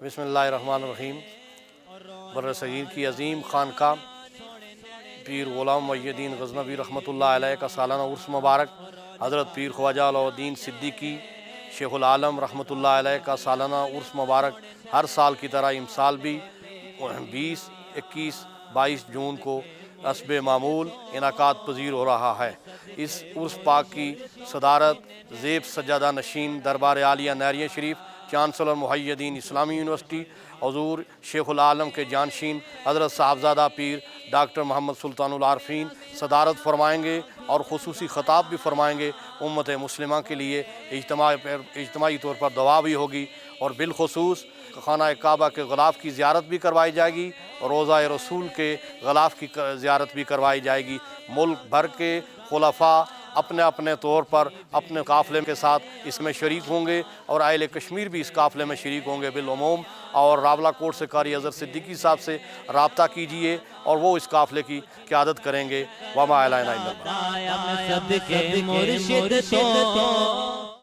بسم اللہ الرحمن الرحیم۔ بر صغیر کی عظیم خانقاہ پیر غلام محی الدین غزنوی رحمۃ اللہ علیہ کا سالانہ عرس مبارک، حضرت پیر خواجہ علاء الدین صدیقی شیخ العالم رحمۃ اللہ علیہ کا سالانہ عرس مبارک ہر سال کی طرح امسال بھی 20، 21، 22 جون کو حسب معمول انعقاد پذیر ہو رہا ہے۔ اس عرس پاک کی صدارت زیب سجادہ نشین دربار عالیہ نہریہ شریف چانسلر محی الدین اسلامی یونیورسٹی حضور شیخ العالم کے جانشین حضرت صاحبزادہ پیر ڈاکٹر محمد سلطان العارفین صدارت فرمائیں گے اور خصوصی خطاب بھی فرمائیں گے۔ امت مسلمہ کے لیے اجتماعی طور پر دعا بھی ہوگی اور بالخصوص خانہ کعبہ کے غلاف کی زیارت بھی کروائی جائے گی اور روضہ رسول کے غلاف کی زیارت بھی کروائی جائے گی۔ ملک بھر کے خلفاء اپنے اپنے طور پر اپنے قافلے کے ساتھ اس میں شریک ہوں گے اور اہل کشمیر بھی اس قافلے میں شریک ہوں گے بالعموم، اور راولہ کوٹ سے قاری اظہر صدیقی صاحب سے رابطہ کیجئے اور وہ اس قافلے کی قیادت کریں گے۔ وما علینا الا البلاغ۔